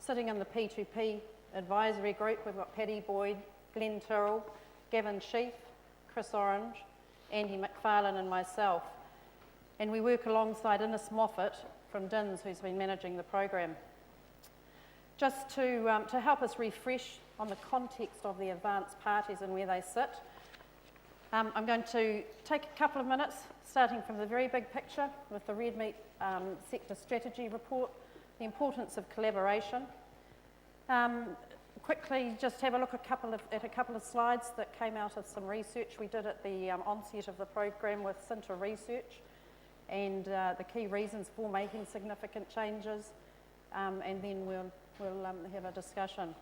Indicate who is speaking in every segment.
Speaker 1: Sitting in the P2P advisory group, we've got Paddy Boyd, Glenn Tyrrell, Gavin Sheaf, Chris Orange, Andy McFarlane and myself. And we work alongside Innes Moffat from DINS, who's been managing the program. Just to help us refresh on the context of the advanced parties and where they sit, I'm going to take a couple of minutes, starting from the very big picture with the red meat sector strategy report, the importance of collaboration. Quickly, just have a look at a couple of slides that came out of some research we did at the onset of the program with Cinta Research, and the key reasons for making significant changes, and then we'll have a discussion.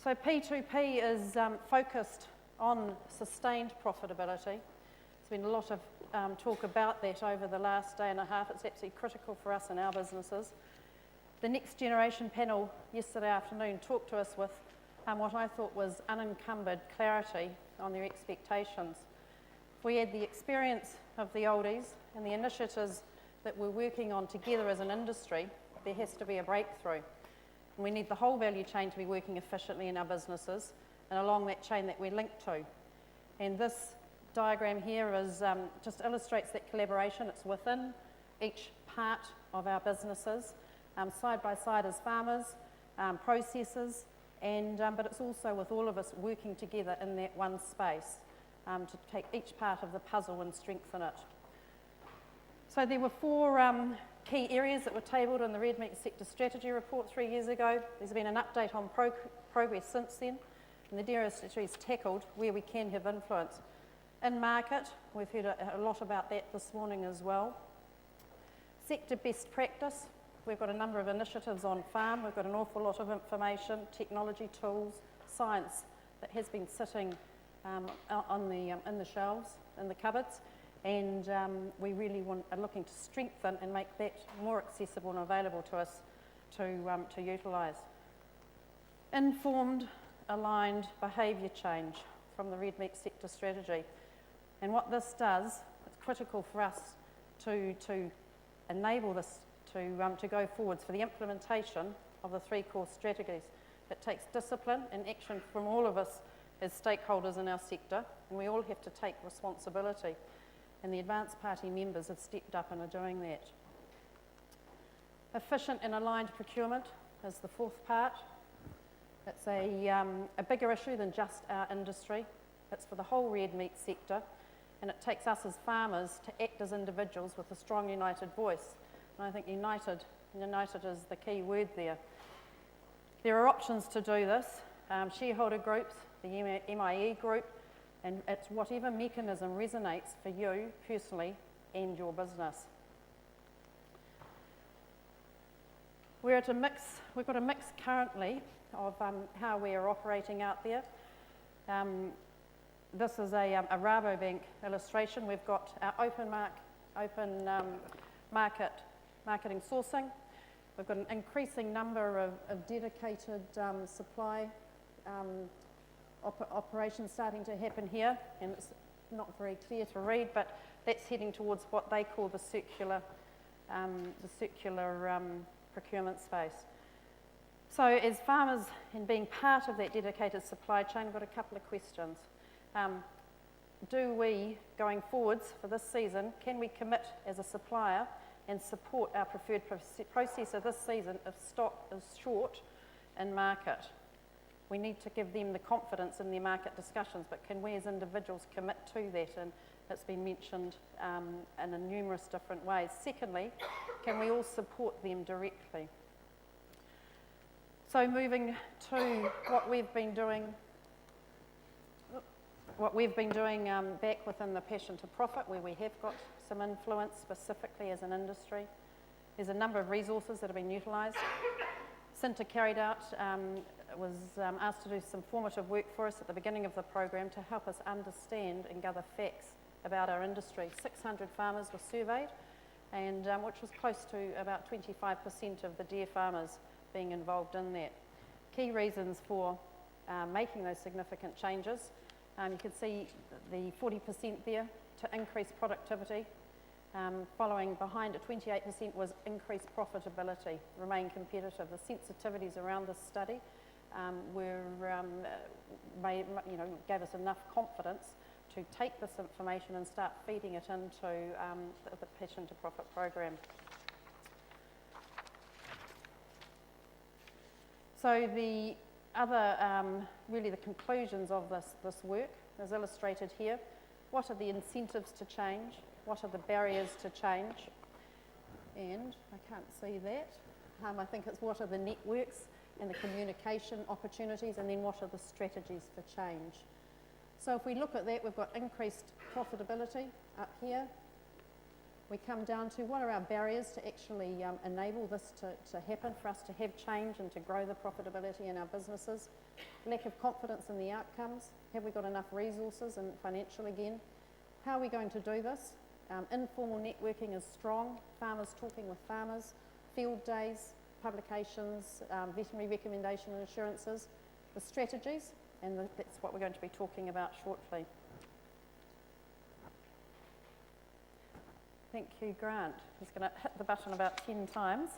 Speaker 1: So P2P is focused on sustained profitability. There's been a lot of talk about that over the last day and a half. It's absolutely critical for us in our businesses. The Next Generation panel yesterday afternoon talked to us with what I thought was unencumbered clarity on their expectations. If we add the experience of the oldies and the initiatives that we're working on together as an industry, there has to be a breakthrough. And we need the whole value chain to be working efficiently in our businesses and along that chain that we're linked to. And this diagram here is, just illustrates that collaboration. It's within each part of our businesses, side by side as farmers, processors, and, but it's also with all of us working together in that one space to take each part of the puzzle and strengthen it. So there were four key areas that were tabled in the Red Meat Sector Strategy Report 3 years ago. There's been an update on progress since then, and the DRS is tackled where we can have influence. In market, we've heard a lot about that this morning as well. Sector best practice, we've got a number of initiatives on farm, we've got an awful lot of information, technology, tools, science that has been sitting in the shelves, in the cupboards, and we really are looking to strengthen and make that more accessible and available to us to utilise. Informed, aligned behaviour change from the red meat sector strategy. And what this does, it's critical for us to enable this to go forwards for the implementation of the three core strategies. It takes discipline and action from all of us as stakeholders in our sector, and we all have to take responsibility. And the advanced party members have stepped up and are doing that. Efficient and aligned procurement is the fourth part. It's a bigger issue than just our industry. It's for the whole red meat sector, and it takes us as farmers to act as individuals with a strong united voice. And I think united is the key word there. There are options to do this, shareholder groups, the MIE group, and it's whatever mechanism resonates for you personally and your business. We've got a mix currently of how we are operating out there. This is a Rabobank illustration. We've got our open marketing sourcing. We've got an increasing number of dedicated supply operations starting to happen here, and it's not very clear to read, but that's heading towards what they call the circular procurement space. So as farmers and being part of that dedicated supply chain, I've got a couple of questions. Do we, going forwards for this season, can we commit as a supplier and support our preferred processor this season if stock is short in market? We need to give them the confidence in their market discussions, but can we as individuals commit to that? And it's been mentioned in numerous different ways. Secondly, can we all support them directly? So moving to what we've been doing back within the Passion to Profit, where we have got some influence specifically as an industry. There's a number of resources that have been utilised. Cinta carried out, was asked to do some formative work for us at the beginning of the program to help us understand and gather facts about our industry. 600 farmers were surveyed, and which was close to about 25% of the dairy farmers being involved in that. Key reasons for making those significant changes. You can see the 40% there to increase productivity, Following behind at 28% was increased profitability, remain competitive. The sensitivities around this study gave us enough confidence to take this information and start feeding it into the Passion to Profit program. So the other, really the conclusions of this work is illustrated here. What are the incentives to change? What are the barriers to change? And I can't see that. I think it's what are the networks and the communication opportunities, and then what are the strategies for change? So if we look at that, we've got increased profitability up here. We come down to what are our barriers to actually enable this to happen, for us to have change and to grow the profitability in our businesses. Lack of confidence in the outcomes. Have we got enough resources and financial again? How are we going to do this? Informal networking is strong. Farmers talking with farmers. Field days, publications, veterinary recommendation and assurances. The strategies, and that's what we're going to be talking about shortly. Thank you, Grant. He's going to hit the button about 10 times.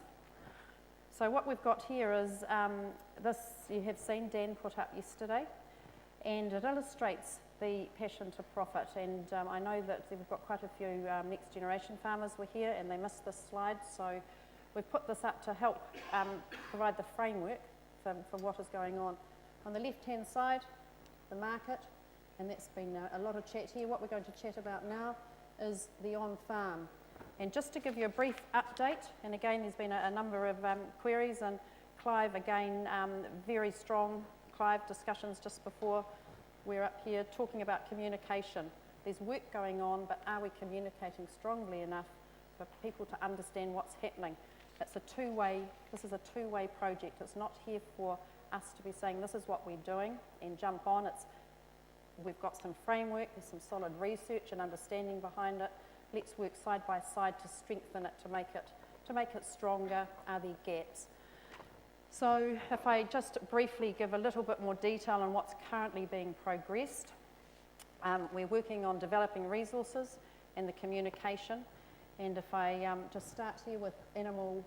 Speaker 1: So what we've got here is this you have seen Dan put up yesterday, and it illustrates the Passion to Profit. And I know that we've got quite a few next generation farmers were here and they missed this slide, so we've put this up to help provide the framework for what is going on. On the left-hand side, the market, and that's been a lot of chat here. What we're going to chat about now is the on-farm. And just to give you a brief update, and again there's been a number of queries, and Clive again, very strong Clive discussions just before we're up here talking about communication. There's work going on, but are we communicating strongly enough for people to understand what's happening? It's a two-way, this is a two-way project. It's not here for us to be saying this is what we're doing and jump on. We've got some framework, there's some solid research and understanding behind it. Let's work side by side to strengthen it, to make it stronger. Are there gaps? So if I just briefly give a little bit more detail on what's currently being progressed. We're working on developing resources and the communication. And if I just start here with animal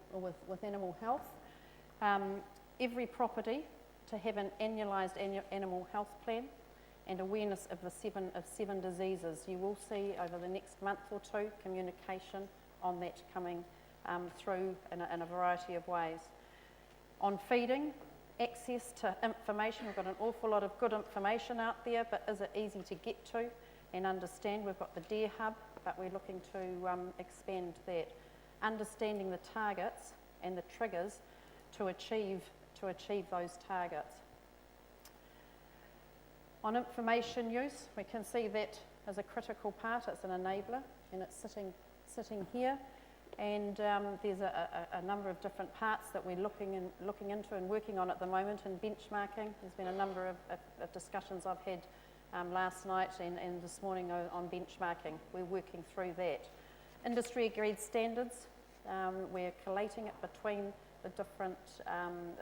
Speaker 1: health, every property to have an annualised animal health plan and awareness of the seven diseases. You will see over the next month or two communication on that coming through in a variety of ways. On feeding, access to information. We've got an awful lot of good information out there, but is it easy to get to and understand? We've got the Dare Hub, but we're looking to expand that. Understanding the targets and the triggers to achieve those targets. On information use, we can see that as a critical part. It's an enabler, and it's sitting here. And there's a number of different parts that we're looking into and working on at the moment. And benchmarking, there's been a number of discussions I've had last night and this morning on benchmarking. We're working through that. Industry agreed standards, we're collating it between the different,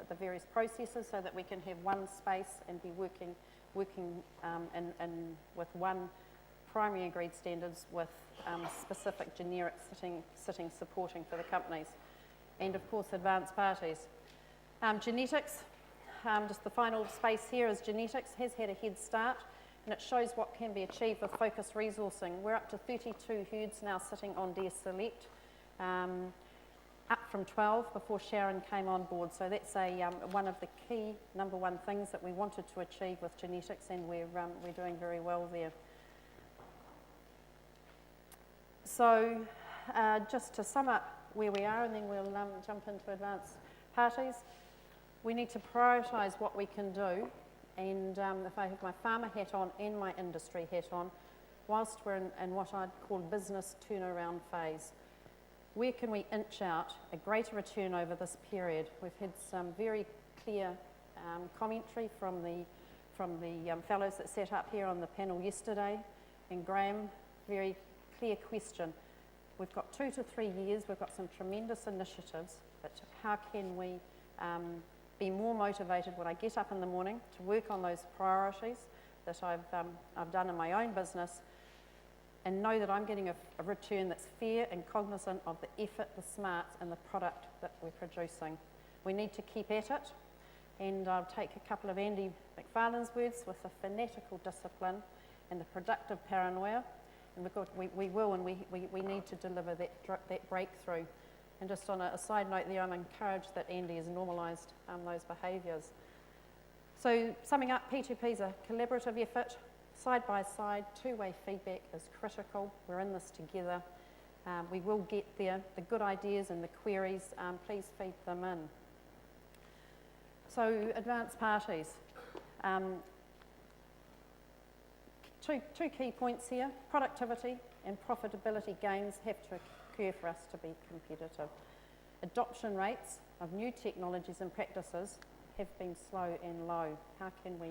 Speaker 1: the various processes so that we can have one space and be working with one primary agreed standards with specific generic sitting supporting for the companies. And of course advanced parties. Genetics, just the final space here is genetics has had a head start, and it shows what can be achieved with focused resourcing. We're up to 32 herds now sitting on Dare Select, up from 12 before Sharon came on board. So that's one of the key number one things that we wanted to achieve with genetics, and we're doing very well there. So just to sum up where we are, and then we'll jump into advanced parties. We need to prioritise what we can do, and if I have my farmer hat on and my industry hat on, whilst we're in what I'd call business turnaround phase, where can we inch out a greater return over this period? We've had some very clear commentary from the fellows that sat up here on the panel yesterday, and Graham, very clear question. We've got 2 to 3 years, we've got some tremendous initiatives, but how can we be more motivated when I get up in the morning to work on those priorities that I've done in my own business, and know that I'm getting a return that's fair and cognizant of the effort, the smarts and the product that we're producing. We need to keep at it, and I'll take a couple of Andy McFarlane's words: with the fanatical discipline and the productive paranoia, and we need to deliver that breakthrough. And just on a side note there, I'm encouraged that Andy has normalised those behaviours. So summing up, P2P is a collaborative effort, side by side, two-way feedback is critical. We're in this together. We will get there. The good ideas and the queries, please feed them in. So advanced parties. Two key points here: productivity and profitability gains have to occur for us to be competitive. Adoption rates of new technologies and practices have been slow and low. How can we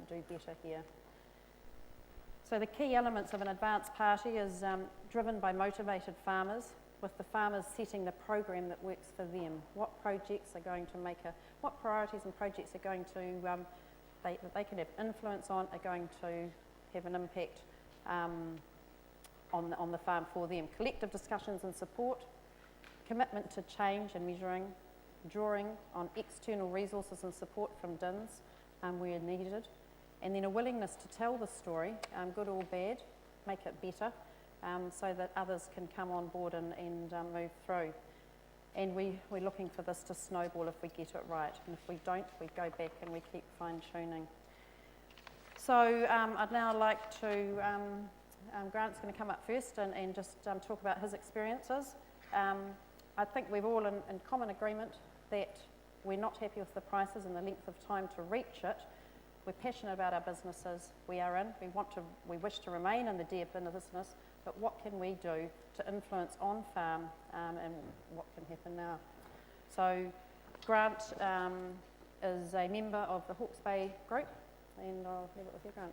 Speaker 1: do better here? So the key elements of an advanced party is driven by motivated farmers, with the farmers setting the program that works for them. What projects are going to what priorities and projects are going to, that they can have influence on, are going to have an impact on the farm for them. Collective discussions and support, commitment to change and measuring, drawing on external resources and support from DINs where needed, and then a willingness to tell the story, good or bad, make it better, so that others can come on board and move through. And we're looking for this to snowball if we get it right, and if we don't, we go back and we keep fine-tuning. So I'd now like to, Grant's going to come up first and just talk about his experiences. I think we're all in common agreement that we're not happy with the prices and the length of time to reach it. We're passionate about our businesses we are in. We wish to remain in the deer business, but what can we do to influence on farm and what can happen now? So Grant is a member of the Hawke's Bay Group, and I'll leave it with you, Grant.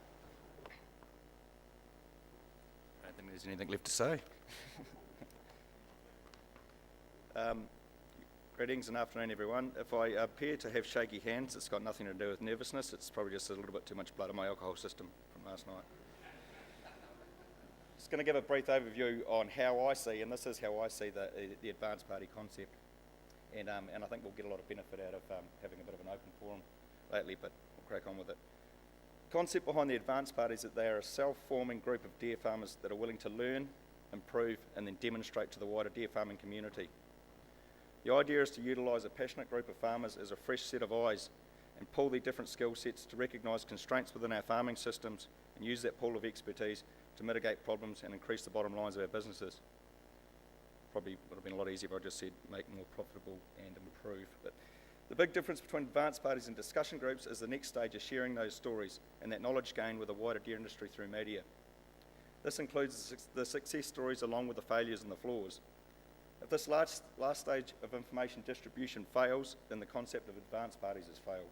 Speaker 2: I don't think there's anything left to say. Greetings and afternoon, everyone. If I appear to have shaky hands, it's got nothing to do with nervousness. It's probably just a little bit too much blood in my alcohol system from last night. Just going to give a brief overview on how I see, and this is how I see the advanced party concept. And I think we'll get a lot of benefit out of having a bit of an open forum lately, but we'll crack on with it. The concept behind the advanced party is that they are a self-forming group of deer farmers that are willing to learn, improve, and then demonstrate to the wider deer farming community. The idea is to utilise a passionate group of farmers as a fresh set of eyes and pull their different skill sets to recognise constraints within our farming systems and use that pool of expertise to mitigate problems and increase the bottom lines of our businesses. Probably would have been a lot easier if I just said make more profitable and improve. But the big difference between advanced parties and discussion groups is the next stage of sharing those stories and that knowledge gained with the wider deer industry through media. This includes the success stories along with the failures and the flaws. If this last stage of information distribution fails, then the concept of advanced parties has failed.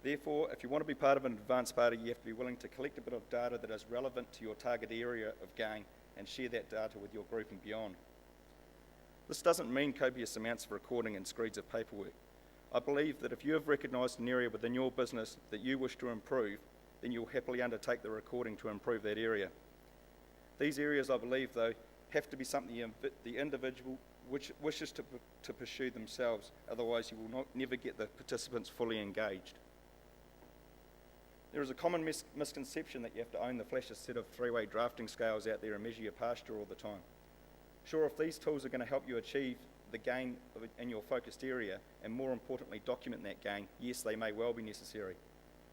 Speaker 2: Therefore, if you want to be part of an advanced party, you have to be willing to collect a bit of data that is relevant to your target area of gain and share that data with your group and beyond. This doesn't mean copious amounts of recording and screeds of paperwork. I believe that if you have recognised an area within your business that you wish to improve, then you'll happily undertake the recording to improve that area. These areas, I believe, though, have to be something the individual wishes to pursue themselves, otherwise you will never get the participants fully engaged. There is a common misconception that you have to own the flashiest set of three-way drafting scales out there and measure your pasture all the time. Sure, if these tools are going to help you achieve the gain in your focused area, and more importantly document that gain, yes, they may well be necessary.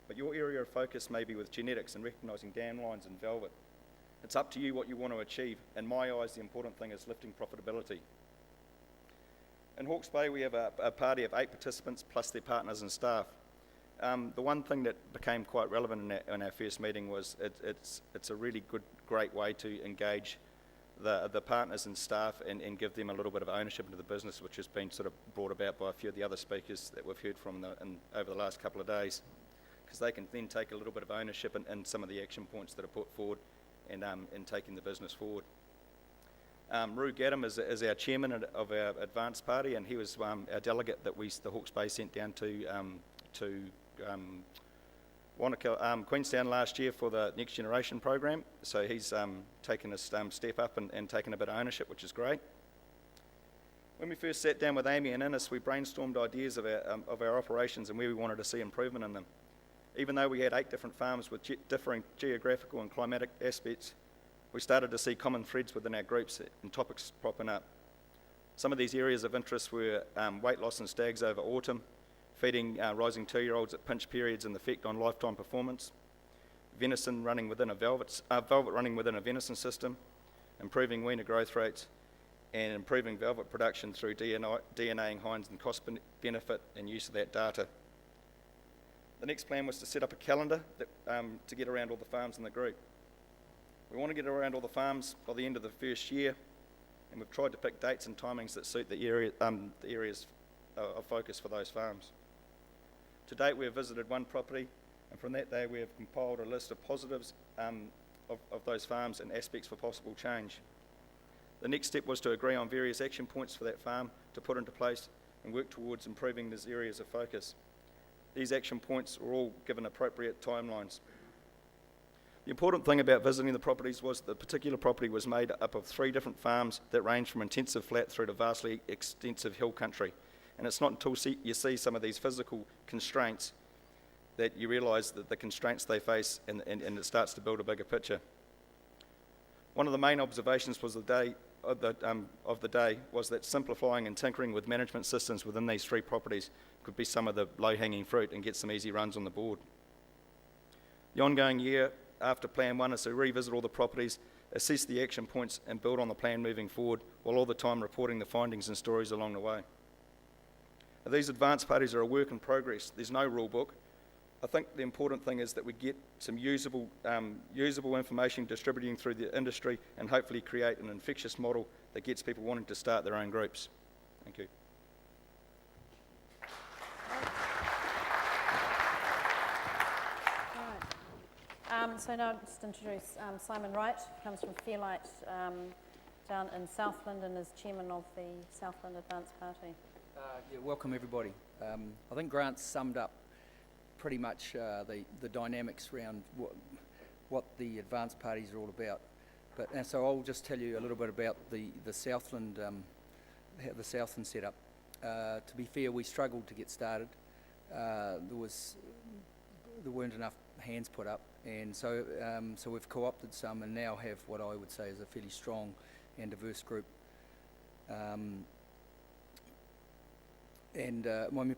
Speaker 2: But your area of focus may be with genetics and recognising downlines and velvet. It's up to you what you want to achieve. In my eyes, the important thing is lifting profitability. In Hawke's Bay, we have a party of 8 participants plus their partners and staff. The one thing that became quite relevant in our first meeting was it's a really great way to engage the partners and staff and give them a little bit of ownership into the business, which has been sort of brought about by a few of the other speakers that we've heard from over the last couple of days, because they can then take a little bit of ownership in some of the action points that are put forward and taking the business forward. Roo Gaddam is our chairman of our advanced party, and he was our delegate that the Hawke's Bay sent down to Wanaka, Queenstown last year for the Next Generation program, so he's taken a step up and taken a bit of ownership, which is great. When we first sat down with Amy and Innes, we brainstormed ideas of our operations and where we wanted to see improvement in them. Even though we had 8 different farms with differing geographical and climatic aspects, we started to see common threads within our groups and topics popping up. Some of these areas of interest were weight loss in stags over autumn, feeding rising 2-year-olds at pinch periods and the effect on lifetime performance, venison running within velvet running within a venison system, improving weaner growth rates, and improving velvet production through DNAing hinds and cost benefit and use of that data. The next plan was to set up a calendar to get around all the farms in the group. We want to get around all the farms by the end of the first year, and we've tried to pick dates and timings that suit the areas of focus for those farms. To date, we have visited 1 property, and from that day we have compiled a list of positives of those farms and aspects for possible change. The next step was to agree on various action points for that farm to put into place and work towards improving these areas of focus. These action points were all given appropriate timelines. The important thing about visiting the properties was the particular property was made up of 3 different farms that range from intensive flat through to vastly extensive hill country. And it's not until you see some of these physical constraints that you realise that the constraints they face and it starts to build a bigger picture. One of the main observations was of the day was that simplifying and tinkering with management systems within these 3 properties could be some of the low-hanging fruit and get some easy runs on the board. The ongoing year after Plan 1 is to revisit all the properties, assess the action points and build on the plan moving forward, while all the time reporting the findings and stories along the way. Now, these advanced parties are a work in progress. There's no rule book. I think the important thing is that we get some usable information distributing through the industry and hopefully create an infectious model that gets people wanting to start their own groups. Thank you.
Speaker 1: So now I'll just introduce Simon Wright, who comes from Firstlight down in Southland and is chairman of the Southland Advanced Party.
Speaker 3: Welcome everybody. I think Grant summed up pretty much the dynamics around what the advanced parties are all about. And so I'll just tell you a little bit about the Southland setup. To be fair, we struggled to get started. There weren't enough hands put up, and so we've co-opted some and now have what I would say is a fairly strong and diverse group.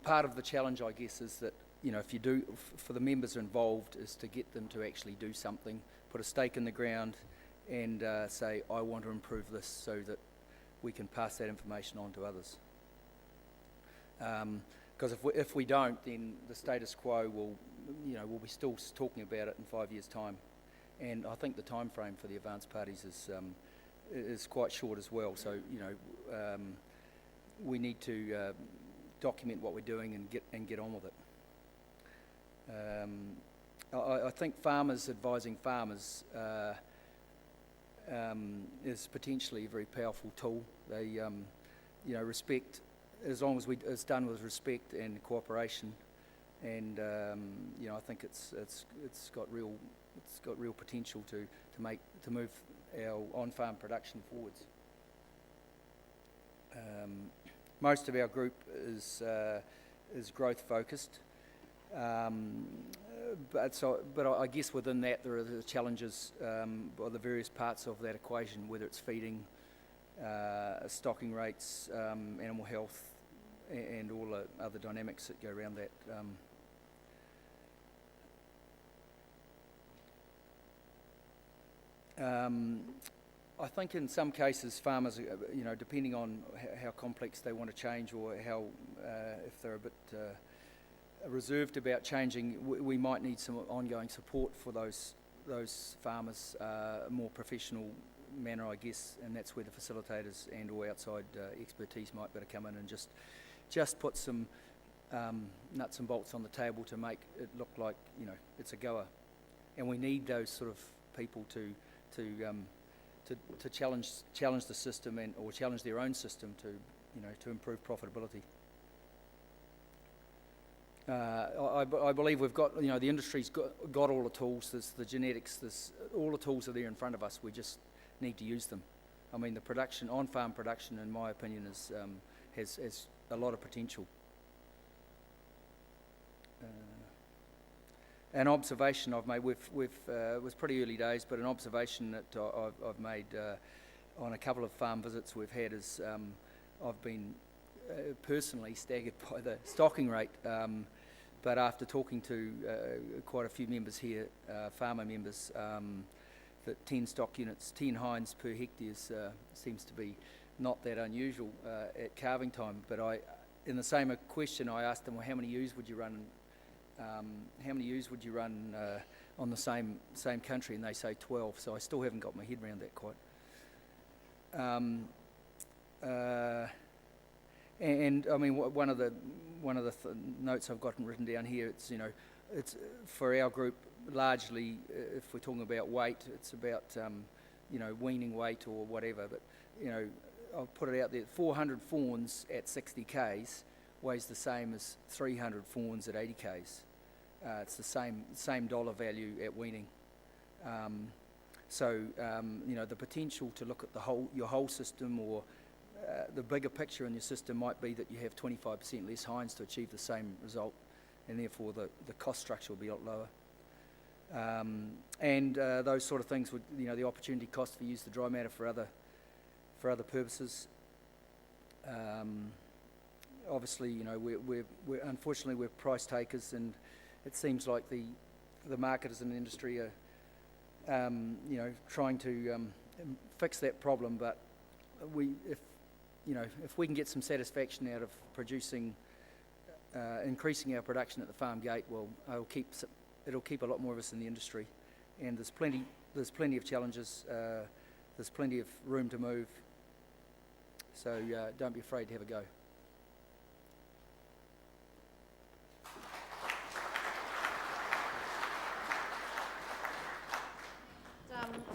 Speaker 3: Part of the challenge, I guess, is that if you do, for the members involved, is to get them to actually do something, put a stake in the ground, and say, I want to improve this, so that we can pass that information on to others. Because if we don't, then the status quo we'll be still talking about it in 5 years' time, and I think the time frame for the advanced parties is quite short as well. So we need to document what we're doing and get on with it. I think farmers advising farmers is potentially a very powerful tool. They, respect, as long as it's done with respect and cooperation, and I think it's got real potential to move our on-farm production forwards. Most of our group is growth focused. But I guess within that there are the challenges or the various parts of that equation, whether it's feeding, stocking rates, animal health, and all the other dynamics that go around that. I think in some cases farmers, depending on how complex they want to change, or how if they're a bit reserved about changing, we might need some ongoing support for those farmers, a more professional manner, I guess, and that's where the facilitators and or outside expertise might better come in and just put some nuts and bolts on the table to make it look like it's a goer. And we need those sort of people to challenge the system or challenge their own system to improve profitability. I believe we've got, the industry's got all the tools, there's the genetics, all the tools are there in front of us, we just need to use them. I mean, the production, on-farm production, in my opinion, has a lot of potential. An observation I've made, it was pretty early days, but an observation that I've made on a couple of farm visits we've had is I've been personally staggered by the stocking rate, but after talking to quite a few members here, farmer members, that 10 stock units, 10 hinds per hectares seems to be not that unusual at calving time. But in the same question, I asked them, well, how many ewes would you run? On the same country? And they say 12. So I still haven't got my head around that quite. And I mean, one of the notes I've gotten written down here, it's for our group largely, if we're talking about weight, it's about weaning weight or whatever. But I'll put it out there: 400 fawns at 60 k's weighs the same as 300 fawns at 80 k's. It's the same dollar value at weaning. The potential to look at your whole system, or the bigger picture in your system might be that you have 25% less hinds to achieve the same result, and therefore the cost structure will be a lot lower. Those sort of things would, the opportunity cost for use the dry matter for other purposes. Obviously, we're unfortunately we're price takers, and it seems like the marketers in the industry are trying to fix that problem. But if we can get some satisfaction out of increasing our production at the farm gate, well, it'll keep a lot more of us in the industry. And there's plenty of challenges. There's plenty of room to move. So don't be afraid to have a go.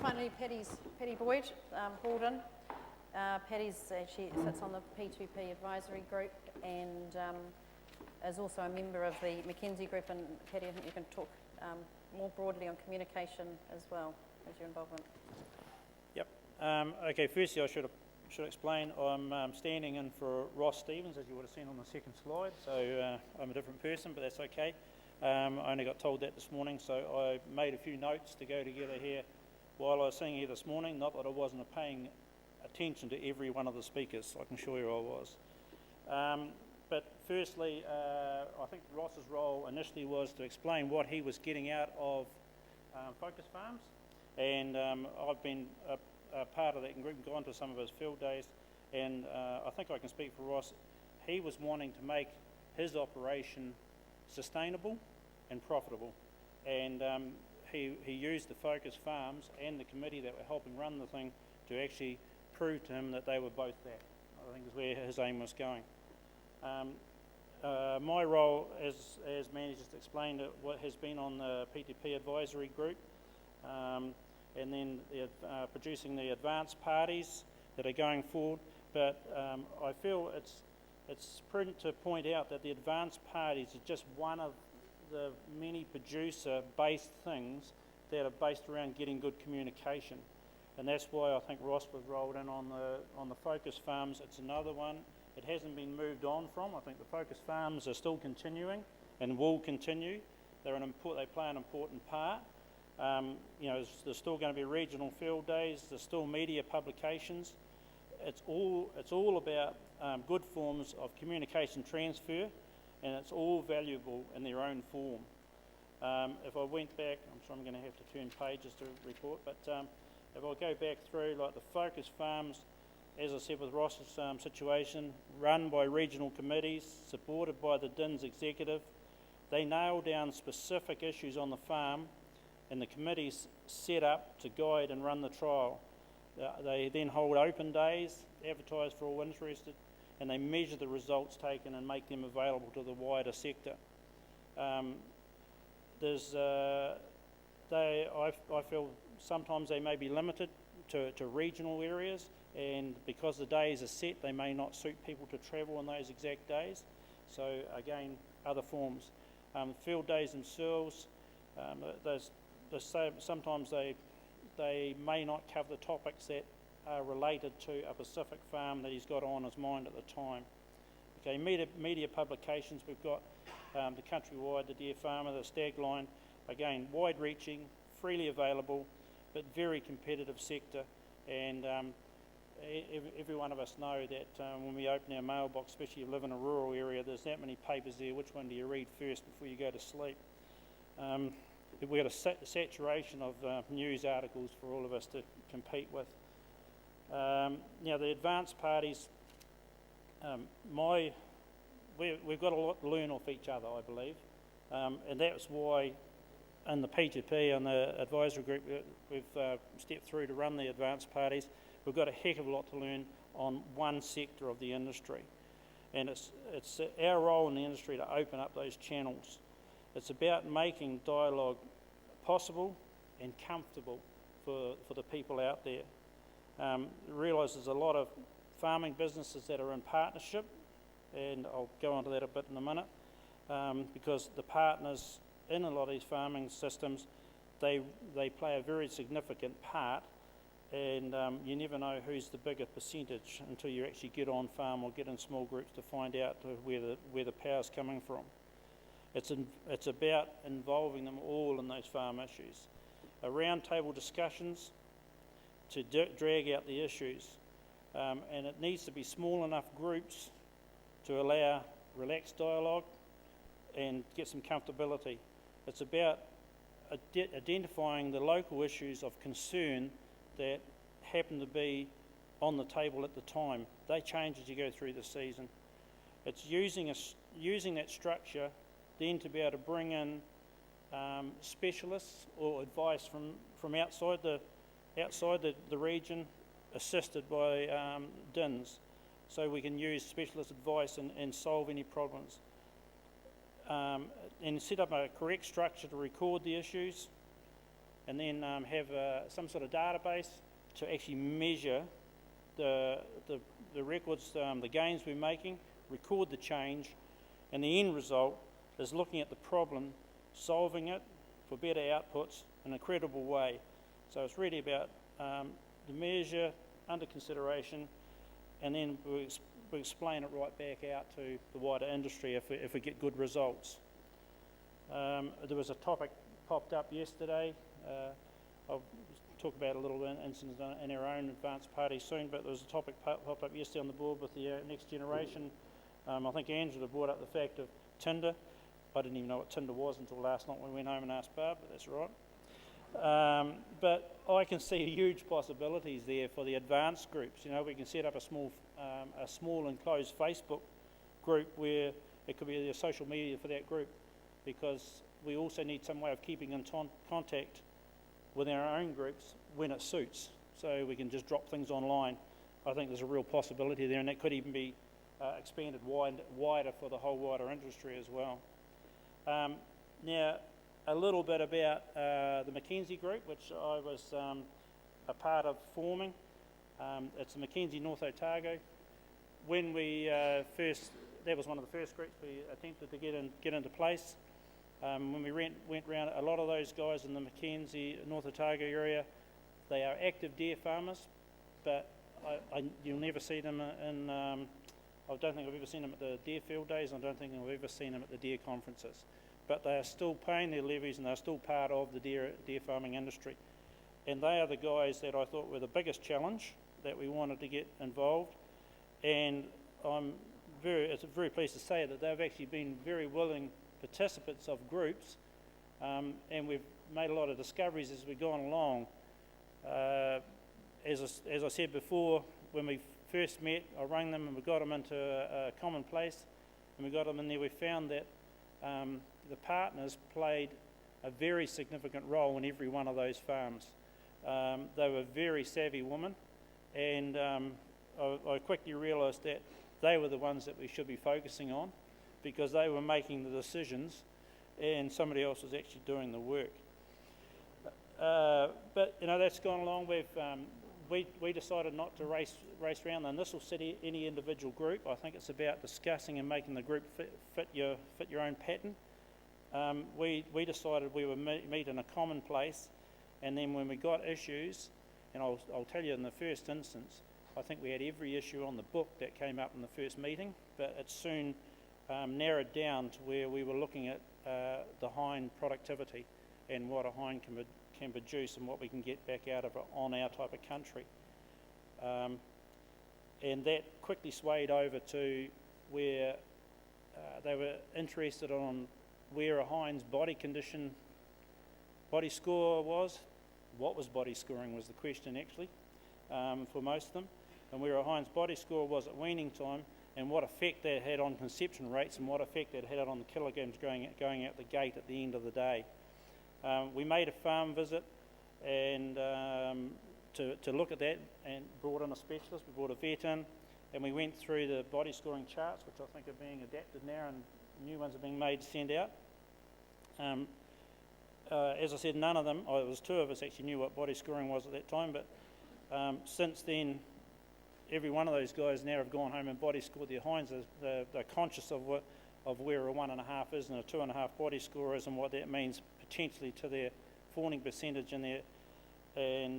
Speaker 1: Finally, Patty Boyd, Haldon. Patty's actually sits on the P2P Advisory Group and is also a member of the McKenzie Group. And Patty, I think you can talk more broadly on communication as well as your involvement.
Speaker 4: Yep. Okay. Firstly, I should explain I'm standing in for Ross Stevens, as you would have seen on the second slide. So I'm a different person, but that's okay. I only got told that this morning, so I made a few notes to go together here while I was sitting here this morning. Not that I wasn't paying attention to every one of the speakers, I can assure you I was. But firstly, I think Ross's role initially was to explain what he was getting out of Focus Farms, and I've been a part of that group and gone to some of his field days, and I think I can speak for Ross. He was wanting to make his operation sustainable and profitable, and he used the Focus Farms and the committee that were helping run the thing to actually prove to him that they were both that. I think is where his aim was going. My role, as Mandy just explained, what has been on the P2P Advisory Group, and then producing the advanced parties that are going forward. But I feel it's prudent to point out that the advanced parties is just one of the many producer-based things that are based around getting good communication, and that's why I think Ross was rolled in on the Focus Farms. It's another one. It hasn't been moved on from. I think the Focus Farms are still continuing and will continue. They play an important part. There's still going to be regional field days. There's still media publications. It's all about good forms of communication transfer, and it's all valuable in their own form. If I went back, I'm sure I'm going to have to turn pages to report, but if I go back through, like the Focus Farms, as I said with Ross's situation, run by regional committees, supported by the DINS executive, they nail down specific issues on the farm, and the committees set up to guide and run the trial. They then hold open days, advertise for all interested, and they measure the results taken and make them available to the wider sector. I feel sometimes they may be limited to regional areas, and because the days are set, they may not suit people to travel on those exact days. So again, other forms. Field days themselves, sometimes they may not cover the topics that are related to a specific farm that he's got on his mind at the time. Okay, media publications, we've got the Countrywide, the Deer Farmer, the Stag Line, again, wide-reaching, freely available, but very competitive sector, and every one of us know that when we open our mailbox, especially if you live in a rural area, there's that many papers there. Which one do you read first before you go to sleep? We've got a saturation of news articles for all of us to compete with. Now, the advanced parties, we've got a lot to learn off each other, I believe, and that's why in the P2P and the advisory group we've stepped through to run the advanced parties. We've got a heck of a lot to learn on one sector of the industry, and it's our role in the industry to open up those channels. It's about making dialogue possible and comfortable for the people out there. Realise there's a lot of farming businesses that are in partnership, and I'll go on to that a bit in a minute, because the partners in a lot of these farming systems, they play a very significant part, and you never know who's the bigger percentage until you actually get on farm or get in small groups to find out where the power's coming from. It's about involving them all in those farm issues. Round table discussions to drag out the issues, and it needs to be small enough groups to allow relaxed dialogue and get some comfortability. It's about identifying the local issues of concern that happen to be on the table at the time. They change as you go through the season. It's using that structure then to be able to bring in specialists or advice from outside the region, assisted by DINs, so we can use specialist advice and solve any problems. And set up a correct structure to record the issues, and then have some sort of database to actually measure the records, the gains we're making, record the change, and the end result is looking at the problem, solving it for better outputs in a credible way. So it's really about the measure, under consideration, and then we explain it right back out to the wider industry if we get good results. There was a topic popped up yesterday. I'll talk about a little incident in our own advanced party soon, but there was a topic popped up yesterday on the board with the next generation. I think Angela brought up the fact of Tinder. I didn't even know what Tinder was until last night when we went home and asked Barb, but that's right. But I can see huge possibilities there for the advanced groups. You know, we can set up a small enclosed Facebook group where it could be a social media for that group, because we also need some way of keeping in contact with our own groups when it suits, so we can just drop things online. I think there's a real possibility there, and that could even be expanded wider for the whole wider industry as well. Now, a little bit about the McKenzie Group, which I was a part of forming. It's the McKenzie North Otago. When we that was one of the first groups we attempted to get into place. When we went around, a lot of those guys in the McKenzie North Otago area, they are active deer farmers, but you'll never see them in, I don't think I've ever seen them at the deer field days, and I don't think I've ever seen them at the deer conferences. But they are still paying their levies, and they're still part of the deer farming industry. And they are the guys that I thought were the biggest challenge that we wanted to get involved. And I'm very pleased to say that they've actually been very willing participants of groups, and we've made a lot of discoveries as we've gone along. As I said before, when we first met, I rang them and we got them into a common place, and we got them in there. We found that the partners played a very significant role in every one of those farms. They were very savvy women, and I quickly realised that they were the ones that we should be focusing on, because they were making the decisions and somebody else was actually doing the work. But you know, that's gone along. we decided not to race around, and this will sit any individual group. I think it's about discussing and making the group fit your own pattern. We decided we would meet in a common place, and then when we got issues, and I'll tell you in the first instance, I think we had every issue on the book that came up in the first meeting, but it soon narrowed down to where we were looking at the hind productivity and what a hind can produce and what we can get back out of it on our type of country. And that quickly swayed over to where they were interested on where a hind's body score was. What was body scoring was the question actually for most of them, and where a hind's body score was at weaning time, and what effect that had on conception rates and what effect that had on the kilograms going out the gate at the end of the day. We made a farm visit and to look at that, and brought in a specialist. We brought a vet in, and we went through the body scoring charts, which I think are being adapted now, and new ones are being made to send out. As I said, none of them, it was two of us actually knew what body scoring was at that time, but since then, every one of those guys now have gone home and body scored their hinds. They're conscious of where a 1.5 is and a 2.5 body score is, and what that means potentially to their fawning percentage and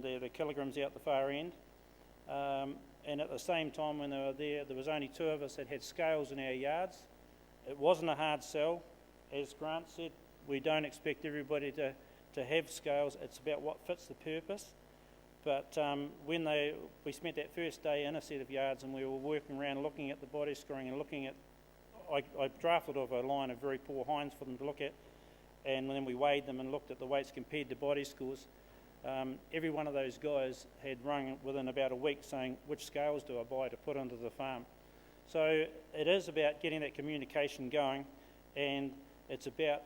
Speaker 4: their kilograms out the far end. And at the same time when they were there was only two of us that had scales in our yards. It wasn't a hard sell. As Grant said, we don't expect everybody to have scales. It's about what fits the purpose. But when we spent that first day in a set of yards, and we were working around looking at the body scoring and looking at, I drafted off a line of very poor hinds for them to look at, and then we weighed them and looked at the weights compared to body scores. Every one of those guys had rung within about a week saying, which scales do I buy to put into the farm? So it is about getting that communication going, and it's about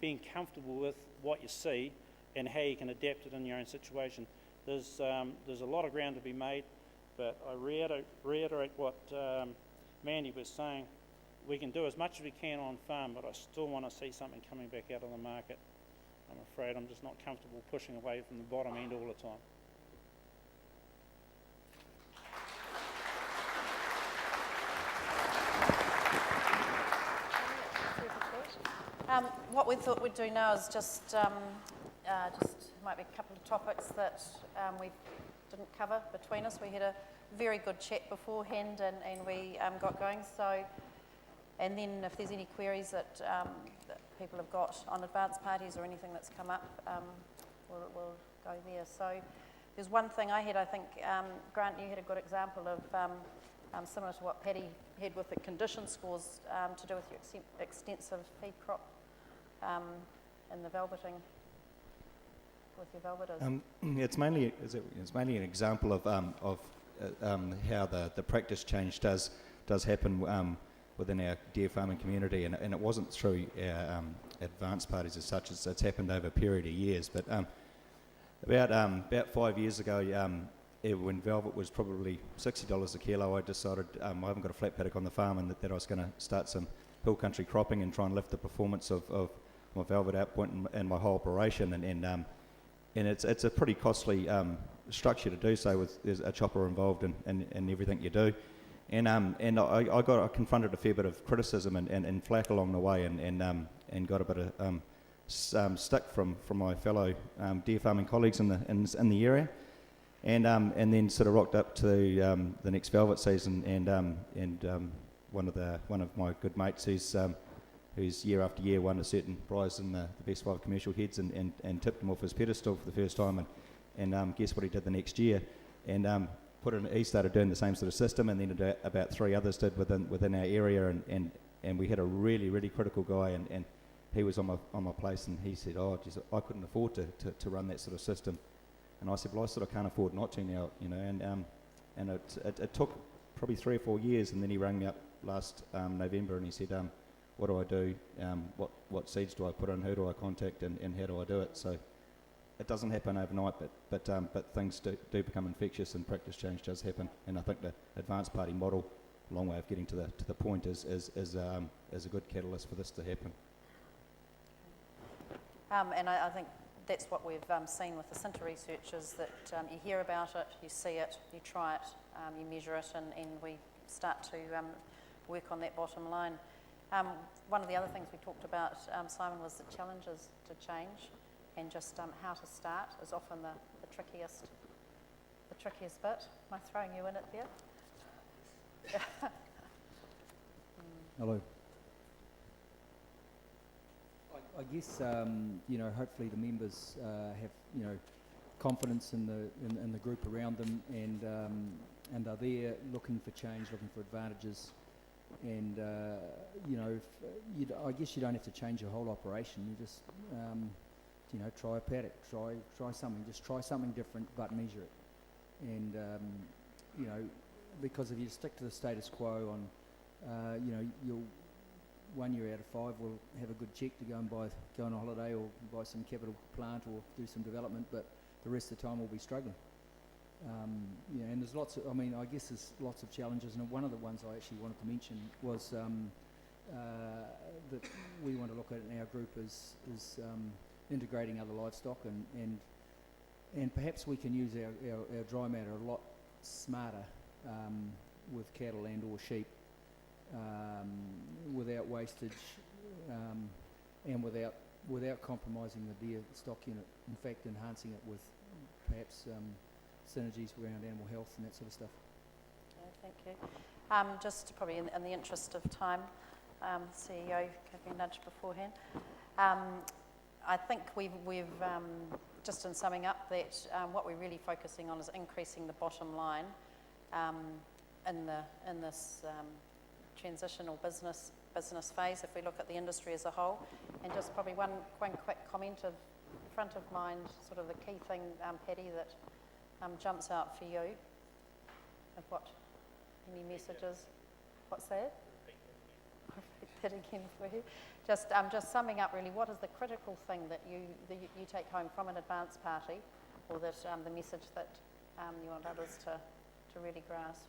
Speaker 4: being comfortable with what you see and how you can adapt it in your own situation. There's a lot of ground to be made, but I reiterate what Mandy was saying. We can do as much as we can on farm, but I still want to see something coming back out of the market. I'm afraid I'm just not comfortable pushing away from the bottom end all the time.
Speaker 1: What we thought we'd do now is just might be a couple of topics that we didn't cover between us. We had a very good chat beforehand, and we got going. So, and then if there's any queries that people have got on advance parties or anything that's come up, we'll go there. So there's one thing I had. I think Grant, you had a good example of similar to what Paddy had with the condition scores to do with your extensive feed crop in the velveting. With your velveters.
Speaker 2: It's mainly an example of how the practice change does happen within our deer farming community, and it wasn't through our advance parties as such. It's happened over a period of years. But about 5 years ago, when velvet was probably $60 a kilo, I decided I haven't got a flat paddock on the farm, and that I was going to start some hill country cropping and try and lift the performance of my velvet output and my whole operation. And it's a pretty costly structure to do so, with there's a chopper involved in everything you do. And I got confronted a fair bit of criticism and flack along the way, and got a bit of stick from my fellow deer farming colleagues in the area. And then sort of rocked up to the next velvet season, and one of my good mates who's year after year won a certain prize in the best 5 commercial heads, and tipped him off his pedestal for the first time, and guess what he did the next year, and he started doing the same sort of system, and then about 3 others did within our area, and we had a really critical guy, and he was on my place, and he said, oh geez, I couldn't afford to run that sort of system. And I said, well, I sort of can't afford not to now, and it took probably 3 or 4 years, and then he rang me up last November, and he said, what do I do? What seeds do I put in? Who do I contact? And how do I do it? So it doesn't happen overnight, but things do become infectious, and practice change does happen. And I think the advanced party model, a long way of getting to the point, is a good catalyst for this to happen.
Speaker 1: And I think that's what we've seen with the Centre research, is that you hear about it, you see it, you try it, you measure it, and we start to work on that bottom line. One of the other things we talked about, Simon, was the challenges to change, and just how to start is often the trickiest bit. Am I throwing you in it there?
Speaker 5: Hello. I guess hopefully the members have confidence in the group around them, and are there looking for change, looking for advantages, and I guess you don't have to change your whole operation. You just try a paddock, try something, just try something different, but measure it, and because if you stick to the status quo on you'll 1 year out of 5 will have a good check to go on a holiday or buy some capital plant or do some development, but the rest of the time we'll be struggling. And there's lots of, I guess there's lots of challenges, and one of the ones I actually wanted to mention was that we want to look at in our group is integrating other livestock, and perhaps we can use our dry matter a lot smarter with cattle and or sheep, without wastage, and without compromising the deer stock unit. In fact, enhancing it with perhaps synergies around animal health and that sort of stuff.
Speaker 1: Okay, thank you. Just probably in the interest of time, CEO gave me a nudge beforehand. I think we've just in summing up that what we're really focusing on is increasing the bottom line in this transitional business phase, if we look at the industry as a whole. And just probably one quick comment of front of mind, sort of the key thing, Paddy, that jumps out for you, of what, any messages? What's that? Repeat that again for you. Just summing up really, what is the critical thing that you take home from an advance party, or that the message that you want others to really grasp?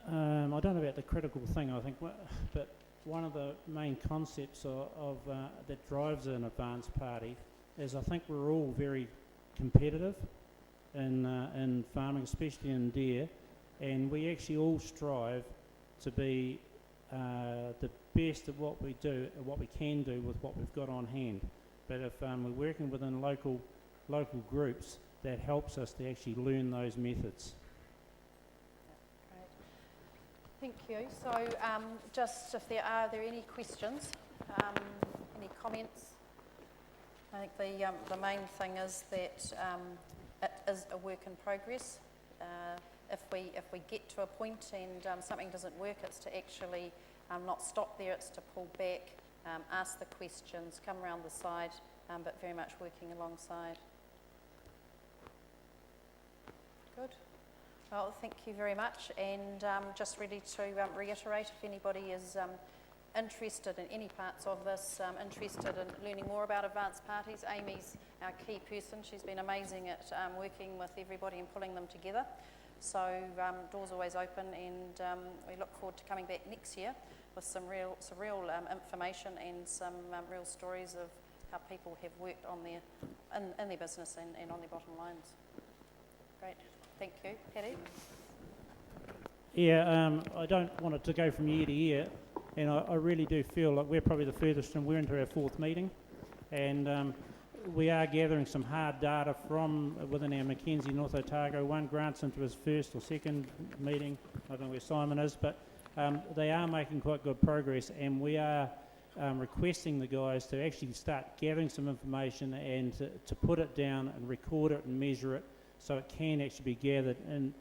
Speaker 4: I don't know about the critical thing, I think, but one of the main concepts of that drives an advance party is I think we're all very competitive in farming, especially in deer, and we actually all strive to be the best at what we do and what we can do with what we've got on hand. But if we're working within local groups, that helps us to actually learn those methods.
Speaker 1: Thank you. So just if are there any questions, any comments? I think the main thing is that it is a work in progress. If we get to a point and something doesn't work, it's to actually not stop there, it's to pull back, ask the questions, come around the side, but very much working alongside. Good. Well, thank you very much, and just really to reiterate, if anybody is interested in any parts of this, interested in learning more about advanced parties, Amy's our key person. She's been amazing at working with everybody and pulling them together. So doors always open, and we look forward to coming back next year with some real information and some real stories of how people have worked on in their business and on their bottom lines. Great. Thank you. Paddy?
Speaker 4: Yeah, I don't want it to go from year to year, and I really do feel like we're probably the furthest, and we're into our 4th meeting, and we are gathering some hard data from within our McKenzie North Otago. One grants into his 1st or 2nd meeting. I don't know where Simon is, but they are making quite good progress, and we are requesting the guys to actually start gathering some information and to put it down and record it and measure it, so it can actually be gathered. And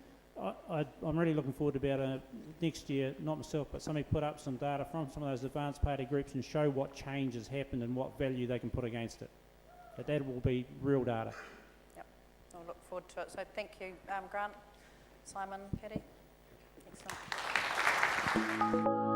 Speaker 4: I'm really looking forward to about next year, not myself, but somebody put up some data from some of those advanced party groups and show what changes happened and what value they can put against it. But that will be real data.
Speaker 1: Yep, I'll look forward to it. So thank you, Grant, Simon, Paddy. Excellent.